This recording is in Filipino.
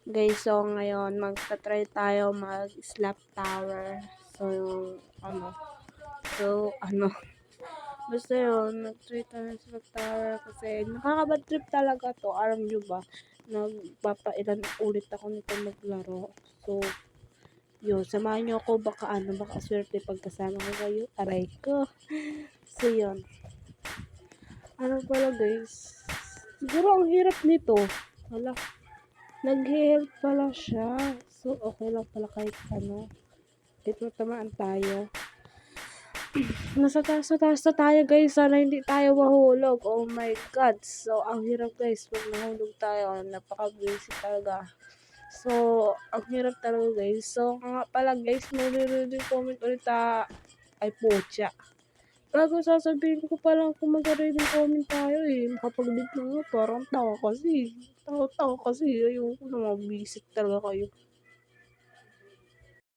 Guys, so ngayon magta-try tayo mag-slap tower. So, basta yun, nag-try tayo ng slap tower kasi nakakabad trip talaga to. Alam nyo ba, nagpapailan ulit ako nito maglaro. So, yun, samahan nyo ako, baka swerte pagkasama ko kayo. Aray ko. So, yun. Ano pala guys, siguro ang hirap nito. Wala. Nag-help pala siya. So, okay lang pala kahit dito tamaan tayo. Nasa taas na tayo guys. Sana hindi tayo mahulog. Oh my God. So, ang hirap guys. Pag nahulog tayo, napaka-basic talaga. So, ang hirap talaga guys. So, nga pala guys, mag-reading comment ulit ay putya. Bago sasabihin ko palang kung mag-reading comment tayo makapag-leave na nga. Parang tawa kasi. Tawa kasi. Ayoko na mabisit talaga kayo.